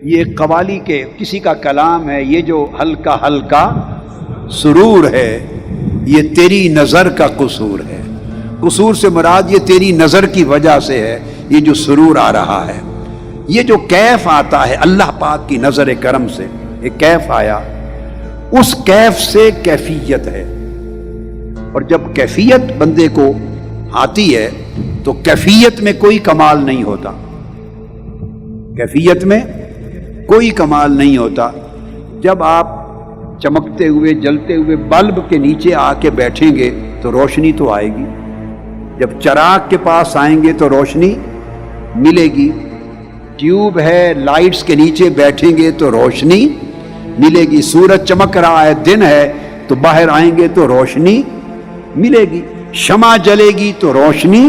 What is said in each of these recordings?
یہ قوالی کے کسی کا کلام ہے، یہ جو ہلکا ہلکا سرور ہے یہ تیری نظر کا قصور ہے۔ قصور سے مراد یہ تیری نظر کی وجہ سے ہے، یہ جو سرور آ رہا ہے، یہ جو کیف آتا ہے اللہ پاک کی نظر کرم سے، ایک کیف آیا، اس کیف سے کیفیت ہے۔ اور جب کیفیت بندے کو آتی ہے تو کیفیت میں کوئی کمال نہیں ہوتا، کیفیت میں کوئی کمال نہیں ہوتا۔ جب آپ چمکتے ہوئے جلتے ہوئے بلب کے نیچے آ کے بیٹھیں گے تو روشنی تو آئے گی، جب چراغ کے پاس آئیں گے تو روشنی ملے گی، ٹیوب ہے لائٹس کے نیچے بیٹھیں گے تو روشنی ملے گی، سورج چمک رہا ہے دن ہے تو باہر آئیں گے تو روشنی ملے گی، شمع جلے گی تو روشنی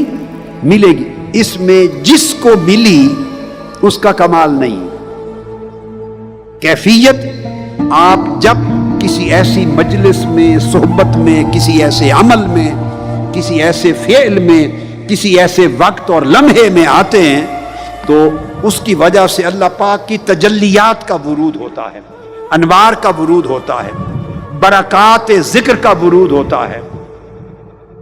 ملے گی۔ اس میں جس کو ملی اس کا کمال نہیں۔ کیفیت آپ جب کسی ایسی مجلس میں، صحبت میں، کسی ایسے عمل میں، کسی ایسے فعل میں، کسی ایسے وقت اور لمحے میں آتے ہیں تو اس کی وجہ سے اللہ پاک کی تجلیات کا ورود ہوتا ہے، انوار کا ورود ہوتا ہے، برکات ذکر کا ورود ہوتا ہے۔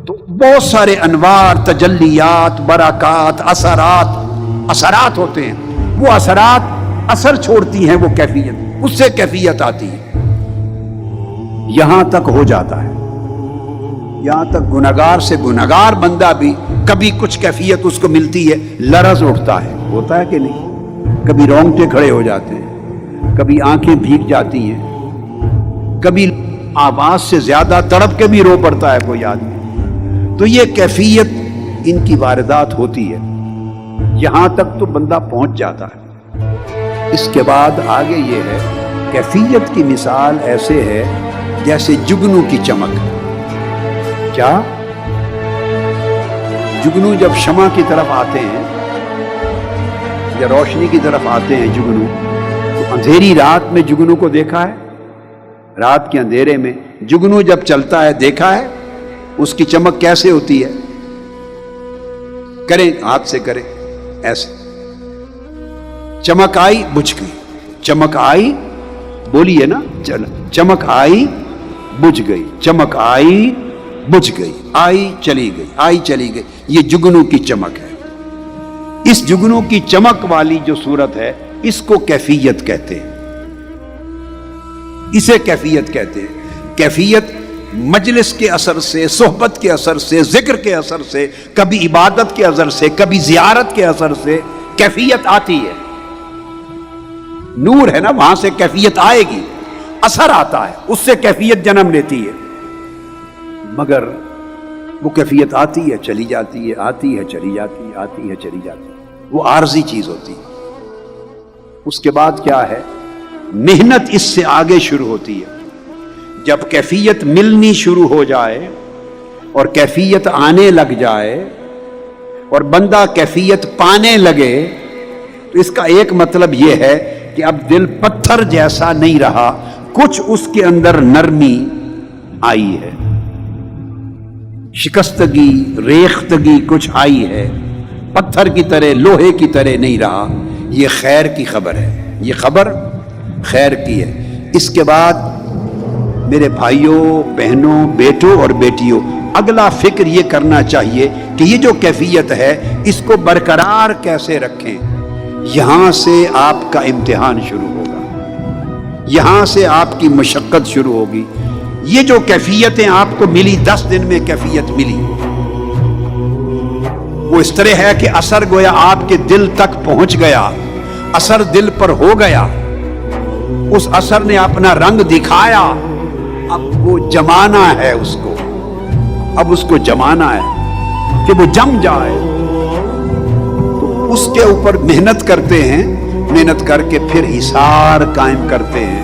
تو بہت سارے انوار، تجلیات، برکات، اثرات ہوتے ہیں، وہ اثرات اثر چھوڑتی ہیں، وہ کیفیت، اس سے کیفیت آتی ہے۔ یہاں تک ہو جاتا ہے، یہاں تک گنہگار سے گنہگار بندہ بھی کبھی کچھ کیفیت اس کو ملتی ہے، لرز اٹھتا ہے، ہوتا ہے کہ نہیں؟ کبھی رونگٹے کھڑے ہو جاتے ہیں، کبھی آنکھیں بھیگ جاتی ہیں، کبھی آواز سے زیادہ تڑپ کے بھی رو پڑتا ہے کوئی آدمی۔ تو یہ کیفیت ان کی واردات ہوتی ہے، یہاں تک تو بندہ پہنچ جاتا ہے۔ اس کے بعد آگے یہ ہے، کیفیت کی مثال ایسے ہے جیسے جگنو کی چمک۔ کیا؟ جگنو جب شمع کی طرف آتے ہیں یا روشنی کی طرف آتے ہیں جگنو، تو اندھیری رات میں جگنو کو دیکھا ہے؟ رات کے اندھیرے میں جگنو جب چلتا ہے دیکھا ہے؟ اس کی چمک کیسے ہوتی ہے؟ کریں، ہاتھ سے کریں، ایسے۔ چمک آئی، بجھ گئی، چمک آئی، بولیے نا، چمک آئی، بجھ گئی، چمک آئی، بجھ گئی، آئی چلی گئی، آئی چلی گئی، یہ جگنو کی چمک ہے۔ اس جگنو کی چمک والی جو صورت ہے اس کو کیفیت کہتے ہیں، اسے کیفیت کہتے ہیں۔ کیفیت مجلس کے اثر سے، صحبت کے اثر سے، ذکر کے اثر سے، کبھی عبادت کے اثر سے، کبھی زیارت کے اثر سے کیفیت آتی ہے۔ نور ہے نا، وہاں سے کیفیت آئے گی، اثر آتا ہے، اس سے کیفیت جنم لیتی ہے۔ مگر وہ کیفیت آتی ہے چلی جاتی ہے، آتی ہے چلی جاتی ہے، آتی ہے چلی جاتی ہے، وہ عارضی چیز ہوتی ہے۔ اس کے بعد کیا ہے؟ محنت اس سے آگے شروع ہوتی ہے۔ جب کیفیت ملنی شروع ہو جائے اور کیفیت آنے لگ جائے اور بندہ کیفیت پانے لگے تو اس کا ایک مطلب یہ ہے کہ اب دل پتھر جیسا نہیں رہا، کچھ اس کے اندر نرمی آئی ہے، شکستگی، ریختگی کچھ آئی ہے، پتھر کی طرح، لوہے کی طرح نہیں رہا۔ یہ خیر کی خبر ہے، یہ خبر خیر کی ہے۔ اس کے بعد میرے بھائیوں، بہنوں، بیٹوں اور بیٹیوں، اگلا فکر یہ کرنا چاہیے کہ یہ جو کیفیت ہے اس کو برقرار کیسے رکھیں۔ یہاں سے آپ کا امتحان شروع ہوگا، یہاں سے آپ کی مشقت شروع ہوگی۔ یہ جو کیفیتیں آپ کو ملی، 10 دن میں کیفیت ملی، وہ اس طرح ہے کہ اثر گویا آپ کے دل تک پہنچ گیا، اثر دل پر ہو گیا، اس اثر نے اپنا رنگ دکھایا، اب وہ جمانا ہے اس کو، اب اس کو جمانا ہے کہ وہ جم جائے۔ تو اس کے اوپر محنت کرتے ہیں، محنت کر کے پھر حصار قائم کرتے ہیں،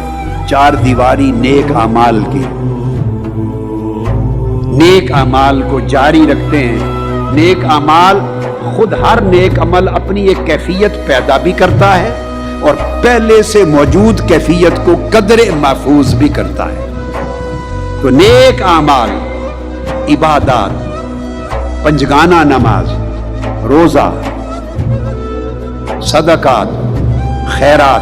4 دیواری نیک اعمال کی، نیک اعمال کو جاری رکھتے ہیں۔ نیک اعمال، خود ہر نیک عمل اپنی ایک کیفیت پیدا بھی کرتا ہے اور پہلے سے موجود کیفیت کو قدر محفوظ بھی کرتا ہے۔ تو نیک اعمال، عبادات، پنجگانہ نماز، روزہ، صدقات، خیرات،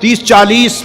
30, 40,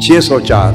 604,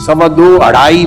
2.25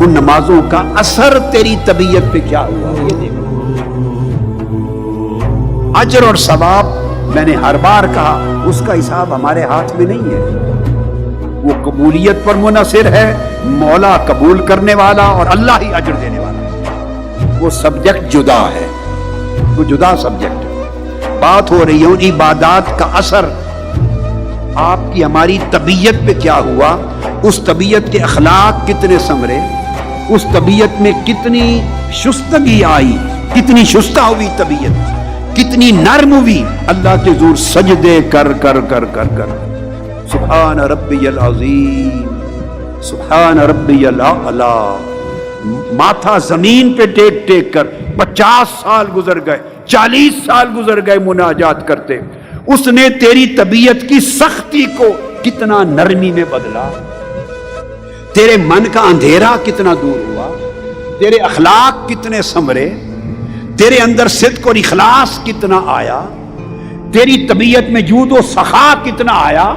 ان نمازوں کا اثر تیری طبیعت پہ کیا ہوا، یہ دیکھو۔ اجر اور ثواب میں نے ہر بار کہا اس کا حساب ہمارے ہاتھ میں نہیں ہے، وہ قبولیت پر منحصر ہے، مولا قبول کرنے والا اور اللہ ہی اجر دینے والا، وہ سبجیکٹ جدا ہے، وہ جدا سبجیکٹ ہے۔ بات ہو رہی ہے ان عبادات کا اثر آپ کی ہماری طبیعت پہ کیا ہوا، اس طبیعت کے اخلاق کتنے سنورے، اس طبیعت میں کتنی شستگی آئی، کتنی شستہ ہوئی طبیعت، کتنی نرم ہوئی، اللہ کے حضور سجدے کر کر کر کر کر سبحان ربی العظیم سبحان ربی الاعلی، ماتھا زمین پہ ٹیک ٹیک کر 50 سال گزر گئے، 40 سال گزر گئے مناجات کرتے، اس نے تیری طبیعت کی سختی کو کتنا نرمی میں بدلا، تیرے من کا اندھیرا کتنا دور ہوا، تیرے اخلاق کتنے سنورے، تیرے اندر صدق اور اخلاص کتنا آیا، تیری طبیعت میں جود و سخا کتنا آیا۔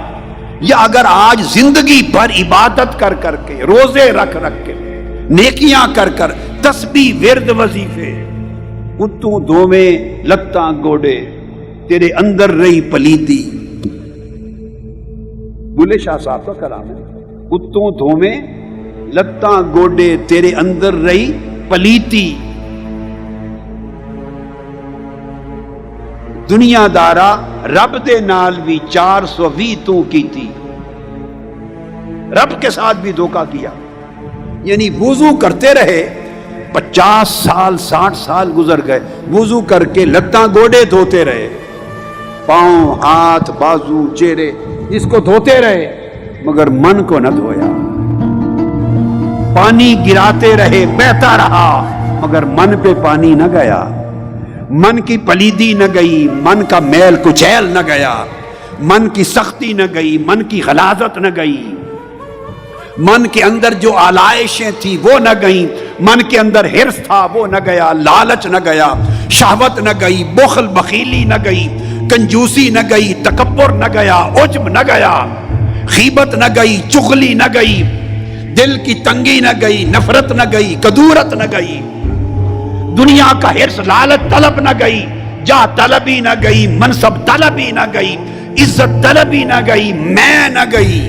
یا اگر آج زندگی بھر عبادت کر کر کے، روزے رکھ رکھ کے، نیکیاں کر کر، تسبیح ورد وظیفے، اتوں دوویں لتاں گوڑے، تیرے اندر رہی پلیتی، بلے شاہ صاحب کا کلام ہے، اتوں دوویں لتاں گوڑے، تیرے اندر رہی پلیتی، دنیا دارا رب دے نال بھی 420 تو کیتی، رب کے ساتھ بھی دھوکہ کیا، یعنی وضو کرتے رہے 50 سال 60 سال گزر گئے، وضو کر کے لتاں گوڑے دھوتے رہے، پاؤں ہاتھ بازو چہرے اس کو دھوتے رہے، مگر من کو نہ دھویا، پانی گراتے رہے بہتا رہا مگر من پہ پانی نہ گیا، من کی پلیدی نہ گئی، من کا میل کچیل نہ گیا، من کی سختی نہ گئی، من کی غلاظت نہ گئی، من کے اندر جو آلائشیں تھی وہ نہ گئیں، من کے اندر حرص تھا وہ نہ گیا، لالچ نہ گیا، شہوت نہ گئی، بخل بخیلی نہ گئی، کنجوسی نہ گئی، تکبر نہ گیا، عجب نہ گیا، غیبت نہ گئی، چغلی نہ گئی، دل کی تنگی نہ گئی، نفرت نہ گئی، کدورت نہ گئی، دنیا کا حرص لالچ طلب نہ گئی، جاہ طلبی نہ گئی، منصب طلبی نہ گئی، عزت طلبی نہ گئی، میں نہ گئی،